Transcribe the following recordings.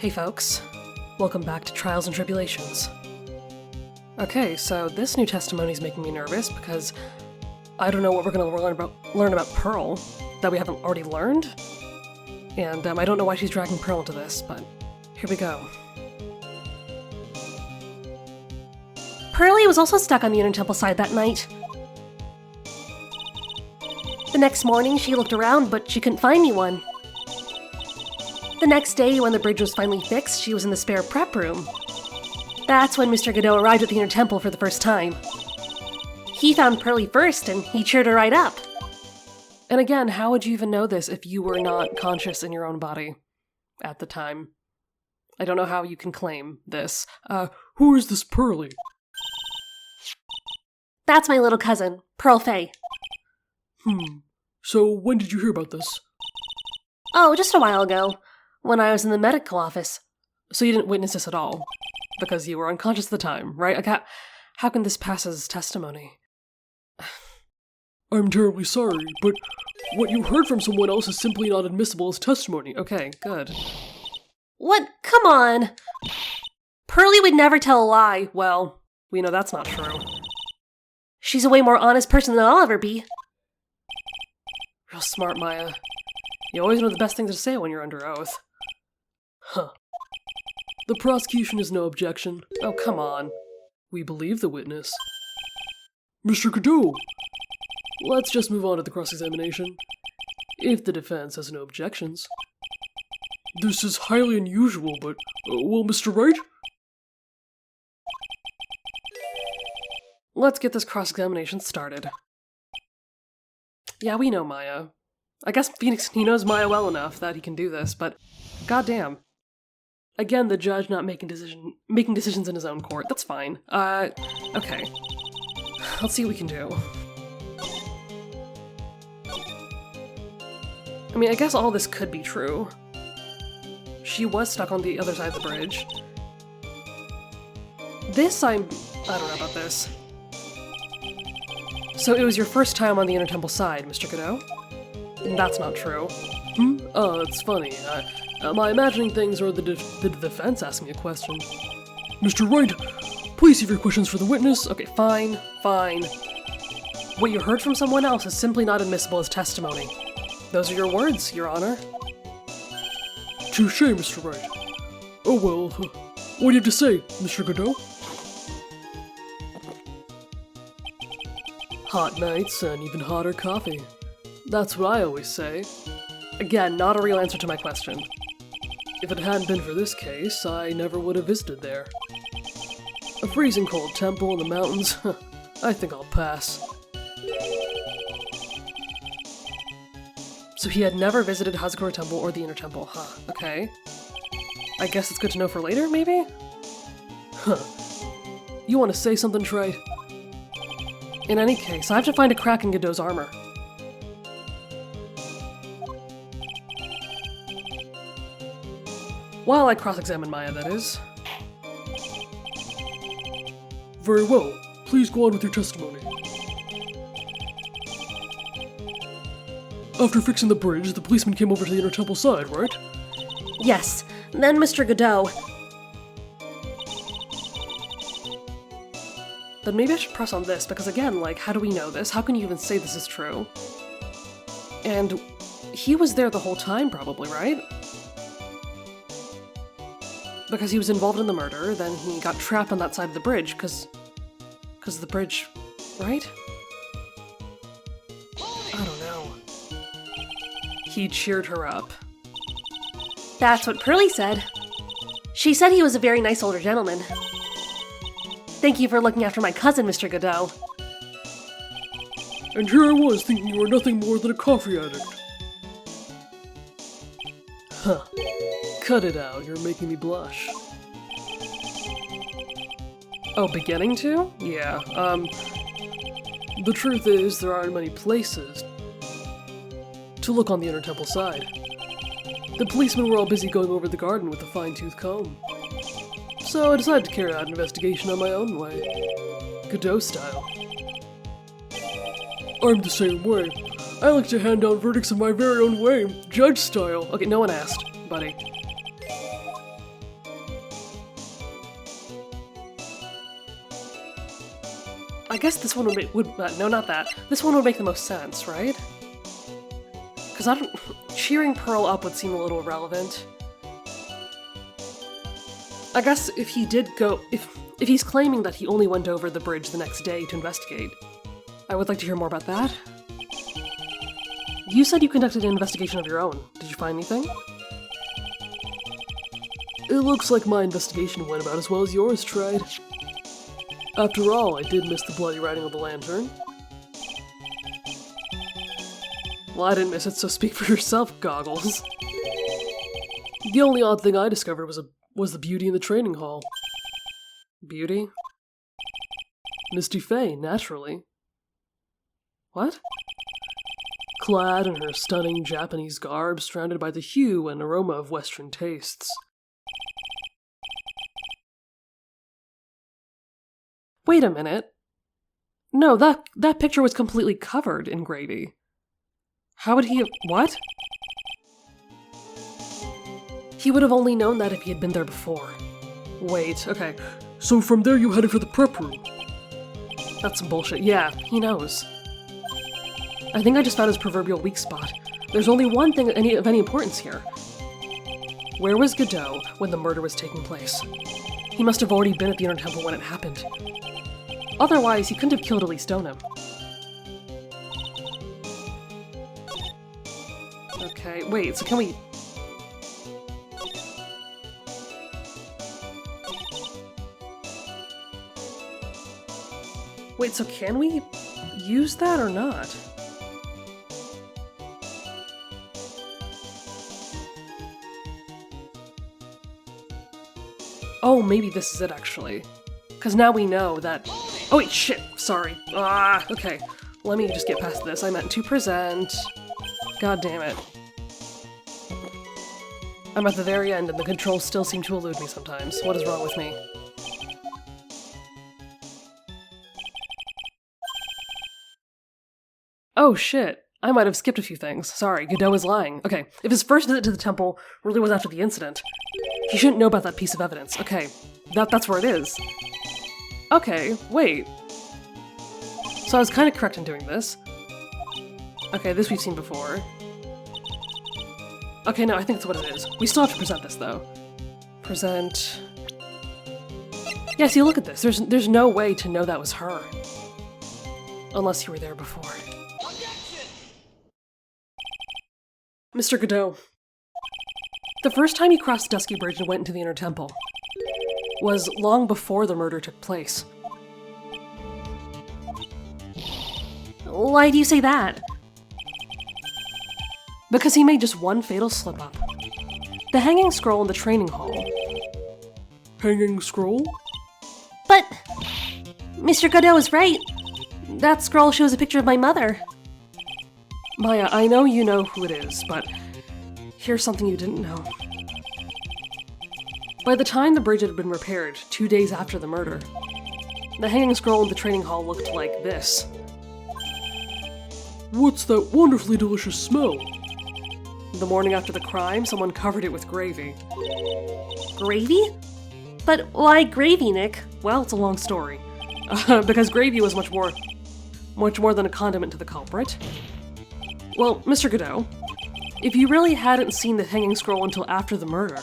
Hey folks, welcome back to Trials and Tribulations. Okay, so this new testimony is making me nervous because I don't know what we're going to learn about Pearl that we haven't already learned. And I don't know why she's dragging Pearl into this, but here we go. Pearlie was also stuck on the Inner Temple side that night. The next morning, she looked around, but she couldn't find anyone. The next day, when the bridge was finally fixed, she was in the spare prep room. That's when Mr. Godot arrived at the Inner Temple for the first time. He found Pearlie first, and he cheered her right up. And again, how would you even know this if you were not conscious in your own body at the time? I don't know how you can claim this. Who is this Pearlie? That's my little cousin, Pearl Fey. So when did you hear about this? Oh, just a while ago, when I was in the medical office. So you didn't witness this at all? Because you were unconscious at the time, right? Like, how can this pass as testimony? I'm terribly sorry, but what you heard from someone else is simply not admissible as testimony. Okay, good. What? Come on! Pearlie would never tell a lie. Well, we know that's not true. She's a way more honest person than I'll ever be. Real smart, Maya. You always know the best things to say when you're under oath. Huh. The prosecution has no objection. Oh, come on. We believe the witness. Mr. Godot! Let's just move on to the cross-examination. If the defense has no objections. This is highly unusual, but... well, Mr. Wright? Let's get this cross-examination started. Yeah, we know Maya. I guess Phoenix, he knows Maya well enough that he can do this, but goddamn. Again, the judge not making decisions in his own court. That's fine. Okay. Let's see what we can do. I mean, I guess all this could be true. She was stuck on the other side of the bridge. I don't know about this. So it was your first time on the Inner Temple side, Mr. Godot? That's not true. Oh, it's funny. Am I imagining things, or did the defense ask me a question? Mr. Wright, please save your questions for the witness. Okay, fine. What you heard from someone else is simply not admissible as testimony. Those are your words, Your Honor. Touché, Mr. Wright. Oh well, what do you have to say, Mr. Godot? Hot nights and even hotter coffee. That's what I always say. Again, not a real answer to my question. If it hadn't been for this case, I never would have visited there. A freezing cold temple in the mountains, I think I'll pass. So he had never visited Hazakura Temple or the Inner Temple, huh? Okay. I guess it's good to know for later, maybe? Huh. You want to say something, Trey? In any case, I have to find a crack in Godot's armor. While I cross-examine Maya, that is. Very well. Please go on with your testimony. After fixing the bridge, the policeman came over to the Inner Temple side, right? Yes. Then Mr. Godot. Then maybe I should press on this, because again, like, how do we know this? How can you even say this is true? And he was there the whole time, probably, right? Because he was involved in the murder, then he got trapped on that side of the bridge, because of the bridge, right? I don't know. He cheered her up. That's what Pearlie said. She said he was a very nice older gentleman. Thank you for looking after my cousin, Mr. Godot. And here I was, thinking you were nothing more than a coffee addict. Huh. Cut it out, you're making me blush. Oh, beginning to? Yeah, the truth is, there aren't many places to look on the Inner Temple side. The policemen were all busy going over the garden with a fine-tooth comb. So I decided to carry out an investigation on my own way. Godot style. I'm the same way. I like to hand down verdicts in my very own way, judge style. Okay, no one asked, buddy. I guess this one no, not that. This one would make the most sense, right? Because cheering Pearl up would seem a little irrelevant. I guess if he did go, if he's claiming that he only went over the bridge the next day to investigate, I would like to hear more about that. You said you conducted an investigation of your own. Did you find anything? It looks like my investigation went about as well as yours tried. After all, I did miss the bloody writing of the lantern. Well, I didn't miss it, so speak for yourself, Goggles. The only odd thing I discovered was the beauty in the training hall. Beauty? Misty Fey, naturally. What? Clad in her stunning Japanese garb, surrounded by the hue and aroma of Western tastes. Wait a minute. No, that picture was completely covered in gravy. How would he have— what? He would have only known that if he had been there before. Wait, okay. So from there you headed for the prep room? That's some bullshit. Yeah, he knows. I think I just found his proverbial weak spot. There's only one thing of any importance here. Where was Godot when the murder was taking place? He must have already been at the Inner Temple when it happened. Otherwise, he couldn't have killed Elise Stoneham. Okay, wait, so can we— wait, so can we use that or not? Oh, maybe this is it, actually. Because now we know that— oh wait, shit, sorry. Okay. Let me just get past this. I meant to present. God damn it. I'm at the very end and the controls still seem to elude me sometimes. What is wrong with me? Oh shit. I might have skipped a few things. Sorry, Godot is lying. Okay, if his first visit to the temple really was after the incident, he shouldn't know about that piece of evidence. Okay, that's where it is. Okay, wait. So I was kind of correct in doing this. Okay, this we've seen before. Okay, no, I think that's what it is. We still have to present this, though. Present... yeah, see, look at this. There's no way to know that was her. Unless you were there before. Mr. Godot. The first time you crossed the Dusky Bridge and went into the Inner Temple was long before the murder took place. Why do you say that? Because he made just one fatal slip-up. The hanging scroll in the training hall. Hanging scroll? But Mr. Godot is right. That scroll shows a picture of my mother. Maya, I know you know who it is, but here's something you didn't know. By the time the bridge had been repaired, 2 days after the murder, the hanging scroll in the training hall looked like this. What's that wonderfully delicious smell? The morning after the crime, someone covered it with gravy. Gravy? But why gravy, Nick? Well, it's a long story. Because gravy was much more than a condiment to the culprit. Well, Mr. Godot, if you really hadn't seen the hanging scroll until after the murder,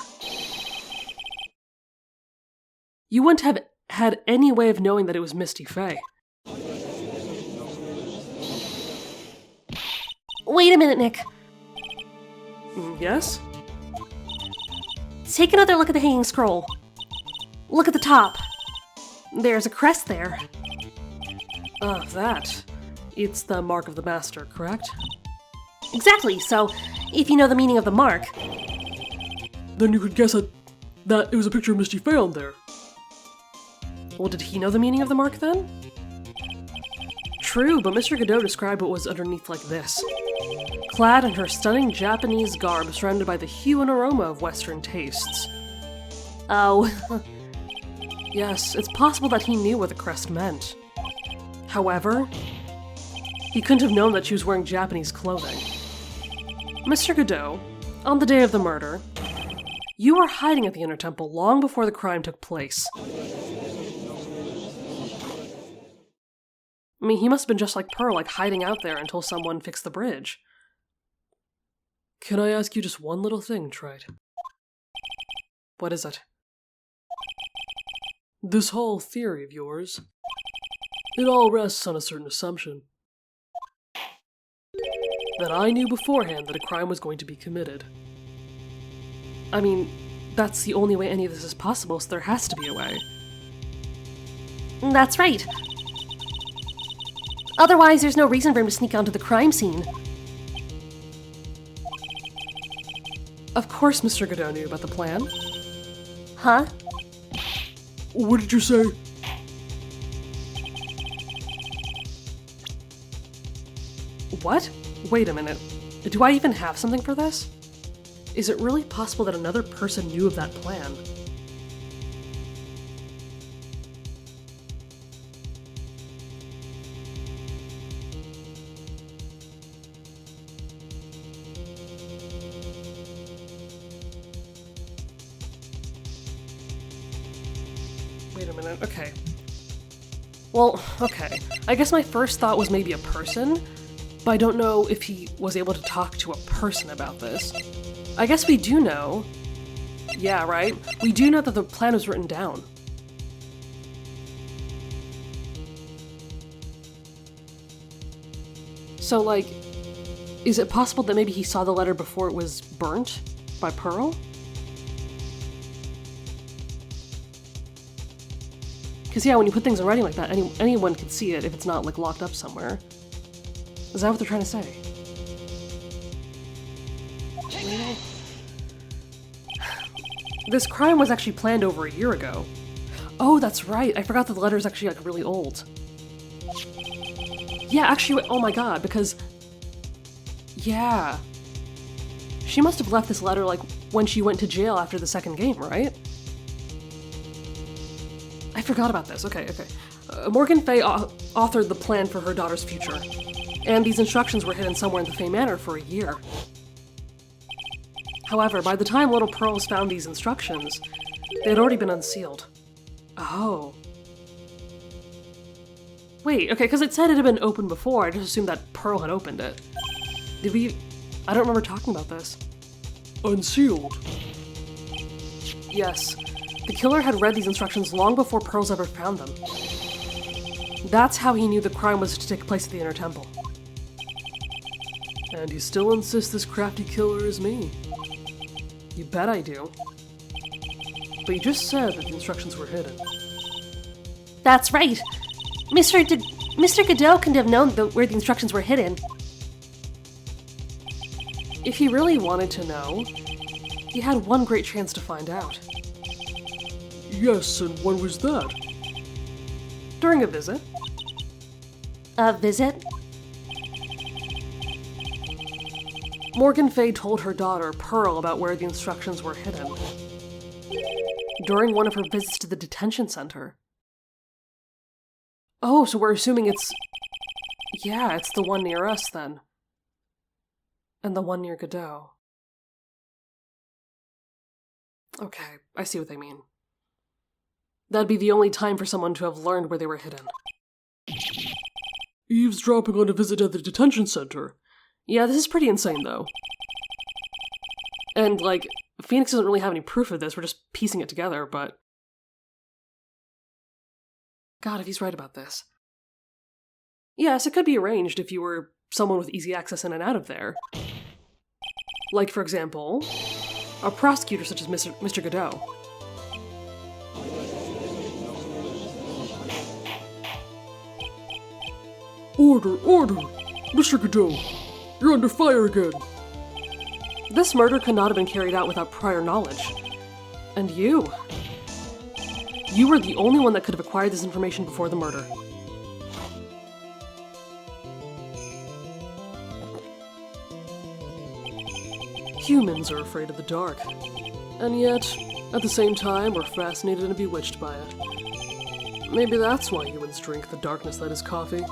you wouldn't have had any way of knowing that it was Misty Fey. Wait a minute, Nick. Yes? Take another look at the hanging scroll. Look at the top. There's a crest there. That. It's the mark of the master, correct? Exactly, so if you know the meaning of the mark... then you could guess that it was a picture of Misty Fey on there. Well, did he know the meaning of the mark then? True, but Mr. Godot described what was underneath like this. Clad in her stunning Japanese garb, surrounded by the hue and aroma of Western tastes. Oh. Yes, it's possible that he knew what the crest meant. However, he couldn't have known that she was wearing Japanese clothing. Mr. Godot, on the day of the murder, you were hiding at the Inner Temple long before the crime took place. I mean, he must have been just like Pearl, like hiding out there until someone fixed the bridge. Can I ask you just one little thing, Wright? What is it? This whole theory of yours, it all rests on a certain assumption. That I knew beforehand that a crime was going to be committed. I mean, that's the only way any of this is possible, so there has to be a way. That's right. Otherwise, there's no reason for him to sneak onto the crime scene. Of course Mr. Godot knew about the plan. Huh? What did you say? What? Wait a minute. Do I even have something for this? Is it really possible that another person knew of that plan? Wait a minute, okay. Well, okay. I guess my first thought was maybe a person, but I don't know if he was able to talk to a person about this. I guess we do know. Yeah, right? We do know that the plan was written down. So, like, is it possible that maybe he saw the letter before it was burnt by Pearl? Because, yeah, when you put things in writing like that, anyone can see it if it's not, like, locked up somewhere. Is that what they're trying to say? This crime was actually planned over a year ago. Oh, that's right. I forgot that the letter is actually, like, really old. Yeah, actually, oh my god, because... Yeah. She must have left this letter, like, when she went to jail after the second game, right? I forgot about this. Okay. Morgan Fey authored the plan for her daughter's future, and these instructions were hidden somewhere in the Fey Manor for a year. However, by the time little Pearls found these instructions, they had already been unsealed. Oh. Wait, okay, because it said it had been opened before. I just assumed that Pearl had opened it. Did we... I don't remember talking about this. Unsealed? Yes. The killer had read these instructions long before Pearls ever found them. That's how he knew the crime was to take place at the Inner Temple. And you still insist this crafty killer is me? You bet I do. But you just said that the instructions were hidden. That's right! Mr. Godot couldn't have known where the instructions were hidden. If he really wanted to know, he had one great chance to find out. Yes, and when was that? During a visit. A visit? Morgan Fey told her daughter, Pearl, about where the instructions were hidden. During one of her visits to the detention center. Oh, so we're assuming it's... Yeah, it's the one near us, then. And the one near Godot. Okay, I see what they mean. That'd be the only time for someone to have learned where they were hidden. Eavesdropping on a visit at the detention center. Yeah, this is pretty insane, though. And, like, Phoenix doesn't really have any proof of this, we're just piecing it together, but... God, if he's right about this. Yes, it could be arranged if you were someone with easy access in and out of there. Like, for example, a prosecutor such as Mr. Godot. Order! Mr. Godot! You're under fire again! This murder could not have been carried out without prior knowledge. And you? You were the only one that could have acquired this information before the murder. Humans are afraid of the dark. And yet, at the same time, we're fascinated and bewitched by it. Maybe that's why humans drink the darkness that is coffee.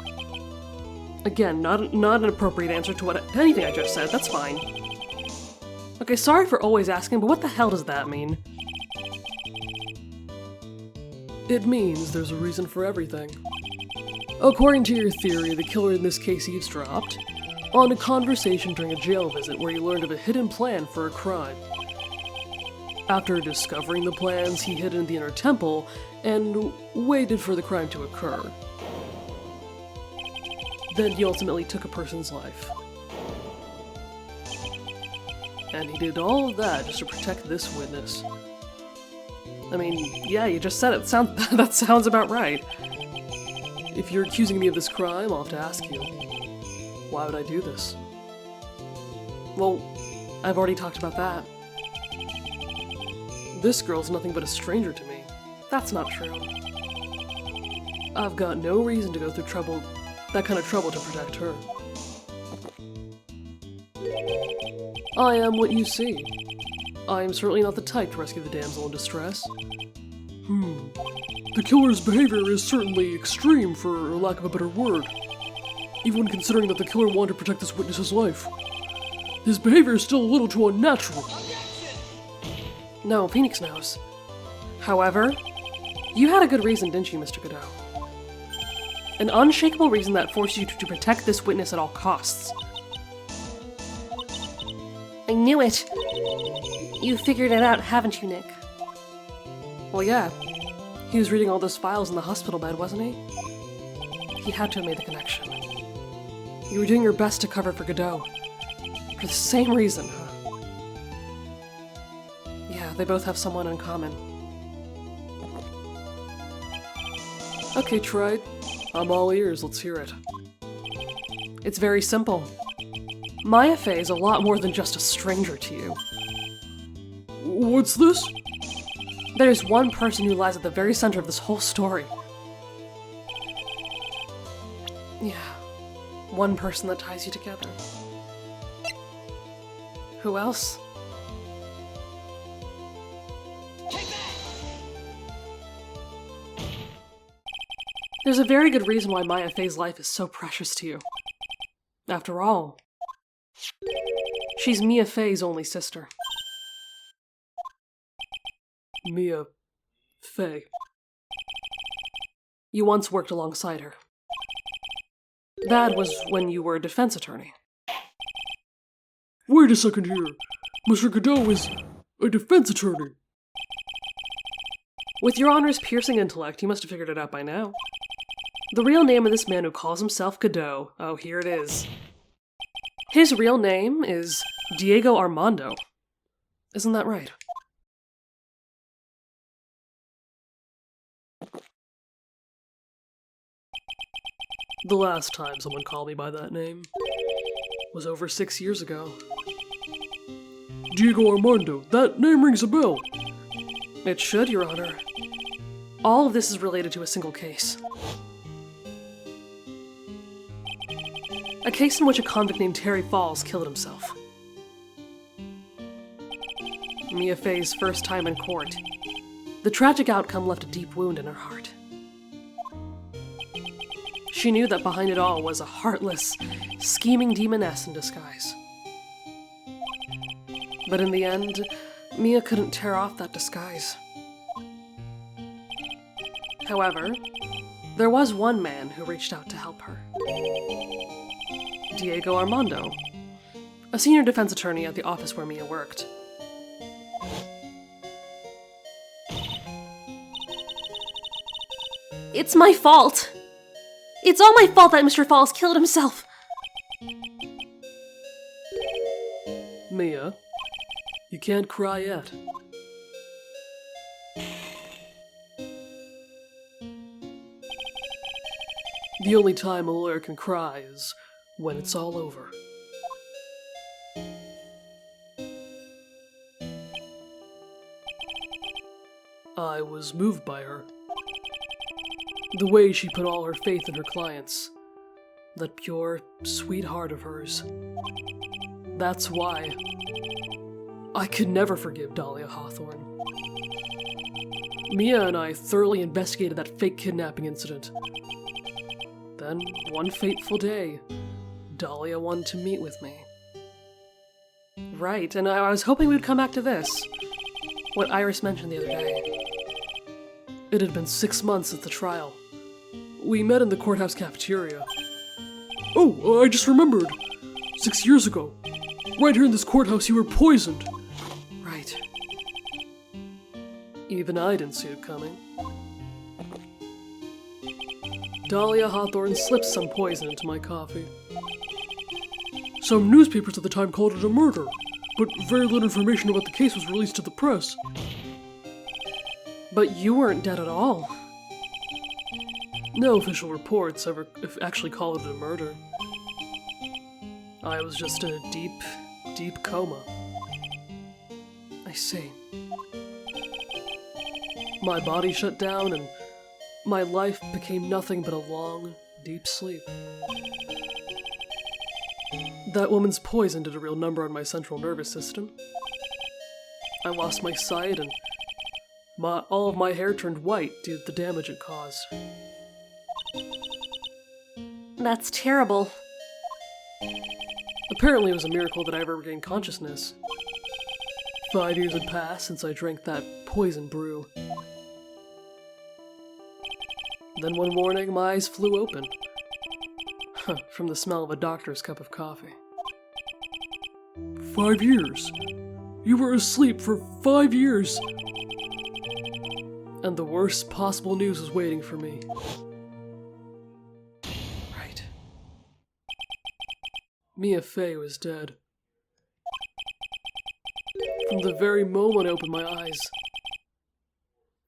Again, not an appropriate answer to anything I just said, that's fine. Okay, sorry for always asking, but what the hell does that mean? It means there's a reason for everything. According to your theory, the killer in this case eavesdropped on a conversation during a jail visit where he learned of a hidden plan for a crime. After discovering the plans, he hid in the inner temple and waited for the crime to occur. Then he ultimately took a person's life. And he did all of that just to protect this witness. I mean, yeah, you just said it. That sounds about right. If you're accusing me of this crime, I'll have to ask you, why would I do this? Well, I've already talked about that. This girl's nothing but a stranger to me. That's not true. I've got no reason to go through that kind of trouble to protect her. I am what you see. I am certainly not the type to rescue the damsel in distress. The killer's behavior is certainly extreme, for lack of a better word. Even when considering that the killer wanted to protect this witness's life. His behavior is still a little too unnatural. No, Phoenix knows. However, you had a good reason, didn't you, Mr. Godot? An unshakable reason that forced you to protect this witness at all costs. I knew it! You figured it out, haven't you, Nick? Well, yeah. He was reading all those files in the hospital bed, wasn't he? He had to have made the connection. You were doing your best to cover for Godot. For the same reason, huh? Yeah, they both have someone in common. Okay, Wright. I'm all ears, let's hear it. It's very simple. Maya Fey is a lot more than just a stranger to you. What's this? There's one person who lies at the very center of this whole story. Yeah, one person that ties you together. Who else? There's a very good reason why Maya Fey's life is so precious to you. After all, she's Mia Fey's only sister. Mia Fey. You once worked alongside her. That was when you were a defense attorney. Wait a second here. Mr. Godot is a defense attorney. With your Honor's piercing intellect, you must have figured it out by now. The real name of this man who calls himself Godot, oh, here it is. His real name is Diego Armando. Isn't that right? The last time someone called me by that name was over 6 years ago. Diego Armando, that name rings a bell. It should, Your Honor. All of this is related to a single case. A case in which a convict named Terry Falls killed himself. Mia Fey's first time in court. The tragic outcome left a deep wound in her heart. She knew that behind it all was a heartless, scheming demoness in disguise. But in the end, Mia couldn't tear off that disguise. However, there was one man who reached out to help her. Diego Armando, a senior defense attorney at the office where Mia worked. It's my fault! It's all my fault that Mr. Falls killed himself! Mia, you can't cry yet. The only time a lawyer can cry is when it's all over. I was moved by her. The way she put all her faith in her clients. That pure, sweet heart of hers. That's why I could never forgive Dahlia Hawthorne. Mia and I thoroughly investigated that fake kidnapping incident. Then, one fateful day, Dahlia wanted to meet with me. Right, and I was hoping we'd come back to this. What Iris mentioned the other day. It had been 6 months since the trial. We met in the courthouse cafeteria. Oh, I just remembered. 6 years ago. Right here in this courthouse, you were poisoned. Right. Even I didn't see it coming. Dahlia Hawthorne slipped some poison into my coffee. Some newspapers at the time called it a murder, but very little information about the case was released to the press. But you weren't dead at all. No official reports ever actually call it a murder. I was just in a deep, deep coma. I see. My body shut down and my life became nothing but a long, deep sleep. That woman's poison did a real number on my central nervous system. I lost my sight and all of my hair turned white due to the damage it caused. That's terrible. Apparently it was a miracle that I ever regained consciousness. 5 years had passed since I drank that poison brew. Then one morning, my eyes flew open. From the smell of a doctor's cup of coffee. 5 years? You were asleep for 5 years! And the worst possible news was waiting for me. Right. Mia Fey was dead. From the very moment I opened my eyes,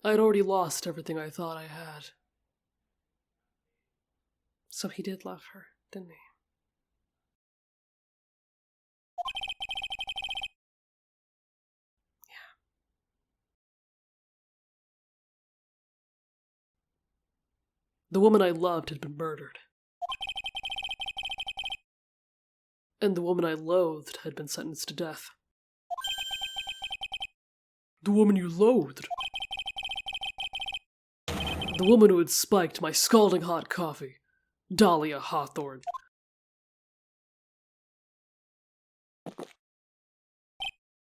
I had already lost everything I thought I had. So he did love her, didn't he? Yeah. The woman I loved had been murdered. And the woman I loathed had been sentenced to death. The woman you loathed? The woman who had spiked my scalding hot coffee. Dahlia Hawthorne.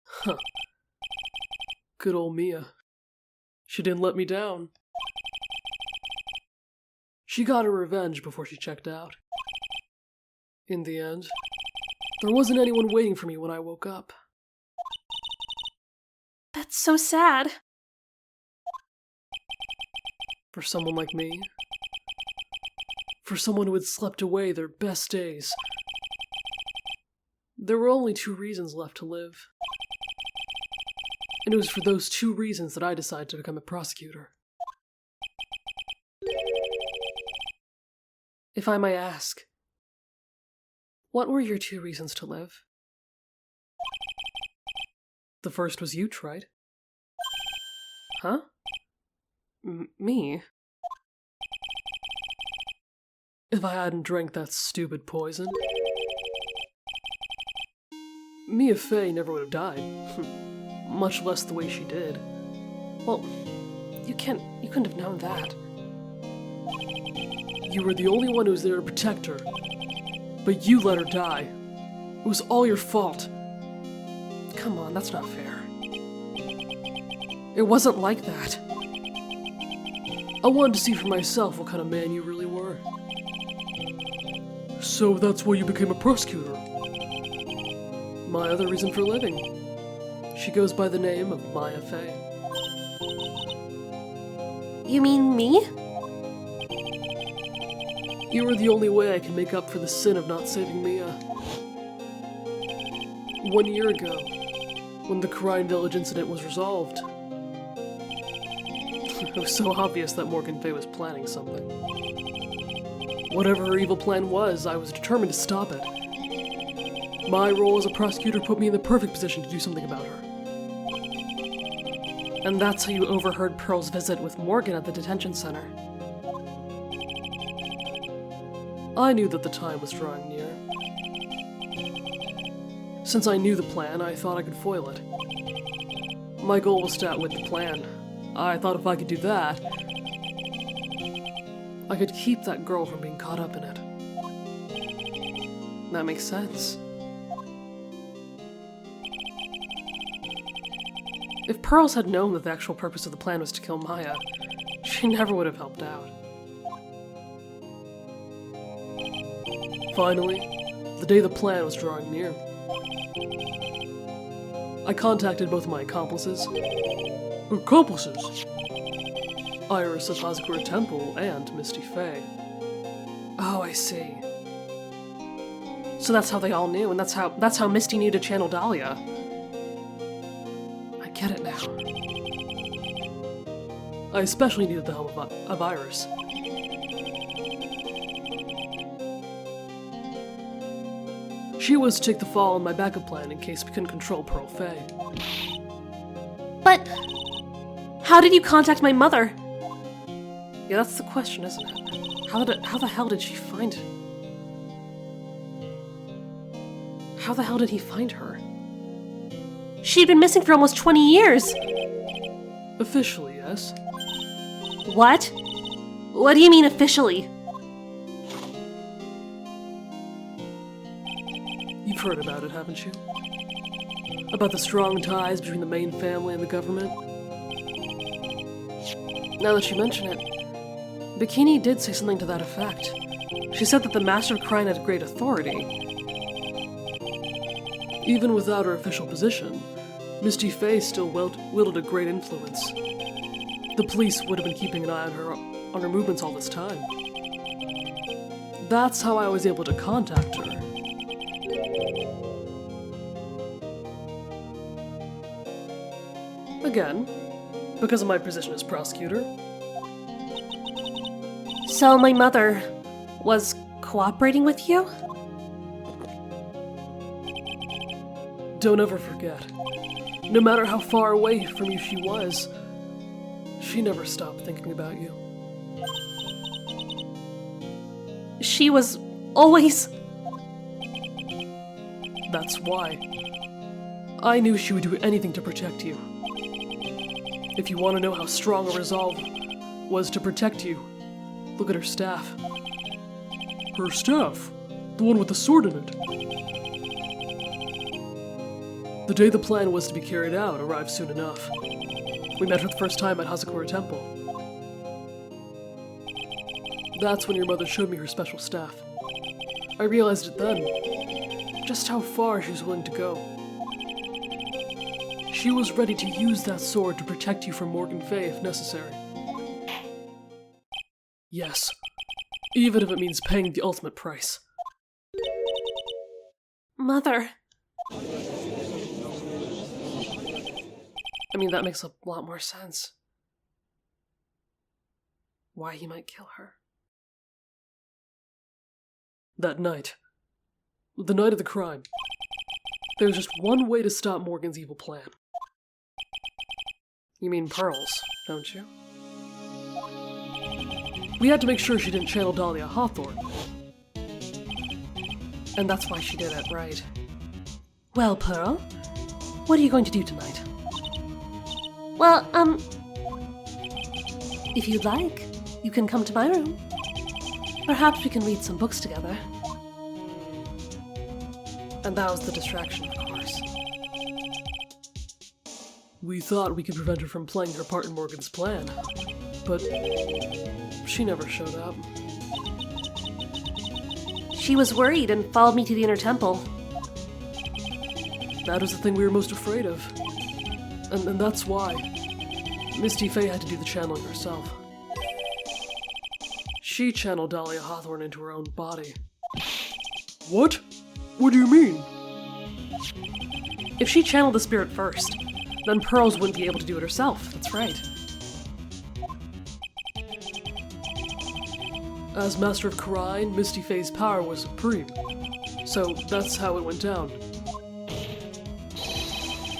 Huh. Good old Mia. She didn't let me down. She got her revenge before she checked out. In the end, there wasn't anyone waiting for me when I woke up. That's so sad. For someone like me. For someone who had slept away their best days. There were only 2 reasons left to live. And it was for those 2 reasons that I decided to become a prosecutor. If I may ask, what were your 2 reasons to live? The first was you, Wright. Huh? Me? If I hadn't drank that stupid poison, Mia Fey never would have died. Much less the way she did. Well, you couldn't have known that. You were the only one who was there to protect her. But you let her die. It was all your fault. Come on, that's not fair. It wasn't like that. I wanted to see for myself what kind of man you really were. So that's why you became a prosecutor. My other reason for living. She goes by the name of Mia Fey. You mean me? You were the only way I can make up for the sin of not saving Mia. 1 year ago, when the Crime Village incident was resolved, it was so obvious that Morgan Fey was planning something. Whatever her evil plan was, I was determined to stop it. My role as a prosecutor put me in the perfect position to do something about her. And that's how you overheard Pearl's visit with Morgan at the detention center. I knew that the time was drawing near. Since I knew the plan, I thought I could foil it. My goal was to outwit the plan. I thought if I could do that, I could keep that girl from being caught up in it. That makes sense. If Pearls had known that the actual purpose of the plan was to kill Maya, she never would have helped out. Finally, the day the plan was drawing near, I contacted both my accomplices. Accomplices? Iris of Hazakura Temple and Misty Fey. Oh, I see. So that's how they all knew, and that's how Misty knew to channel Dahlia. I get it now. I especially needed the help of Iris. She was to take the fall in my backup plan in case we couldn't control Pearl Fey. But how did you contact my mother? Yeah, that's the question, isn't it? How the hell did she find it? How the hell did he find her? She'd been missing for almost 20 years. Officially, yes. What? What do you mean officially? You've heard about it, haven't you? About the strong ties between the main family and the government? Now that you mention it, Bikini did say something to that effect. She said that the Master of Crime had great authority. Even without her official position, Misty Fey still wielded a great influence. The police would have been keeping an eye on her movements all this time. That's how I was able to contact her. Again, because of my position as prosecutor. So my mother was cooperating with you? Don't ever forget, no matter how far away from you she was, she never stopped thinking about you. She was always... That's why. I knew she would do anything to protect you. If you want to know how strong a resolve was to protect you, look at her staff. Her staff? The one with the sword in it? The day the plan was to be carried out arrived soon enough. We met for the first time at Hazakura Temple. That's when your mother showed me her special staff. I realized it then, just how far she was willing to go. She was ready to use that sword to protect you from Morgan Fey if necessary. Yes, even if it means paying the ultimate price. Mother. I mean, that makes a lot more sense. Why he might kill her. That night, the night of the crime, there was just one way to stop Morgan's evil plan. You mean Pearl's, don't you? We had to make sure she didn't channel Dahlia Hawthorne. And that's why she did it, right? Well, Pearl, what are you going to do tonight? Well, if you'd like, you can come to my room. Perhaps we can read some books together. And that was the distraction, of course. We thought we could prevent her from playing her part in Morgan's plan, but she never showed up. She was worried and followed me to the inner temple. That was the thing we were most afraid of. And that's why Misty Fey had to do the channeling herself. She channeled Dahlia Hawthorne into her own body. What? What do you mean? If she channeled the spirit first, then Pearls wouldn't be able to do it herself. That's right. As Master of Karine, Misty Fey's power was supreme. So that's how it went down.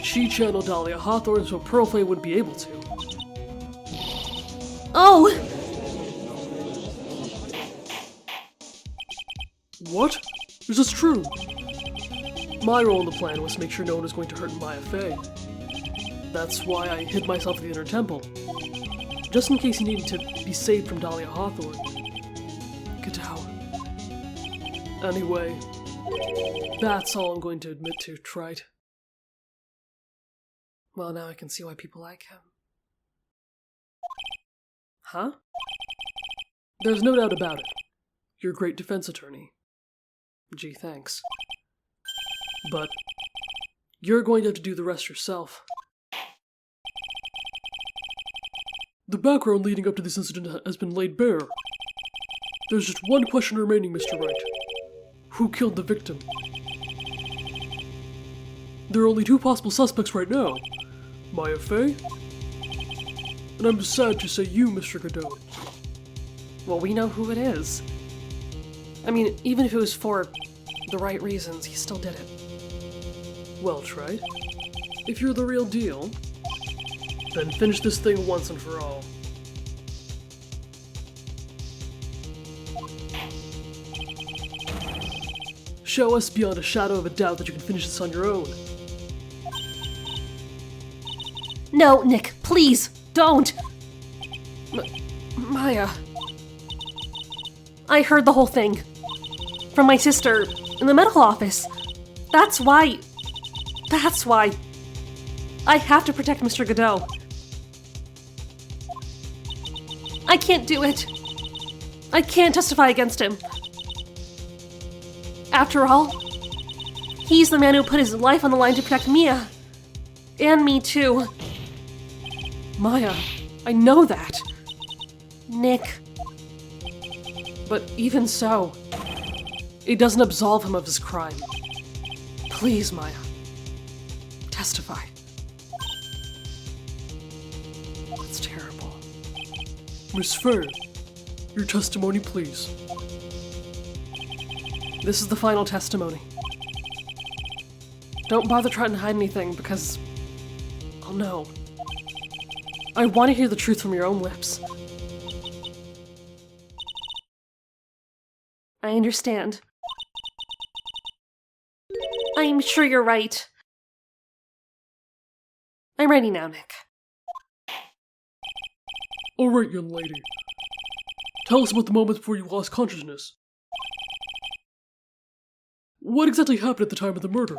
She channeled Dahlia Hawthorne so Pearl Fey wouldn't be able to. Oh! What? Is this true? My role in the plan was to make sure no one was going to hurt Maya Fey. That's why I hid myself at the inner temple. Just in case he needed to be saved from Dahlia Hawthorne. Godot. Anyway, that's all I'm going to admit to, Wright. Well, now I can see why people like him. Huh? There's no doubt about it. You're a great defense attorney. Gee, thanks. But you're going to have to do the rest yourself. The background leading up to this incident has been laid bare. There's just one question remaining, Mr. Wright. Who killed the victim? There are only two possible suspects right now. Maya Fey, and I'm sad to say you, Mr. Godot. Well, we know who it is. I mean, even if it was for the right reasons, he still did it. Well tried. If you're the real deal, then finish this thing once and for all. Show us beyond a shadow of a doubt that you can finish this on your own. No, Nick, please, don't! Maya. I heard the whole thing. From my sister in the medical office. That's why. I have to protect Mr. Godot. I can't do it. I can't testify against him. After all, he's the man who put his life on the line to protect Mia. And me too. Maya, I know that. Nick. But even so, it doesn't absolve him of his crime. Please, Maya. Testify. That's terrible. Miss Fey, your testimony, please. This is the final testimony. Don't bother trying to hide anything, because I'll know. I want to hear the truth from your own lips. I understand. I'm sure you're right. I'm ready now, Nick. All right, young lady. Tell us about the moments before you lost consciousness. What exactly happened at the time of the murder?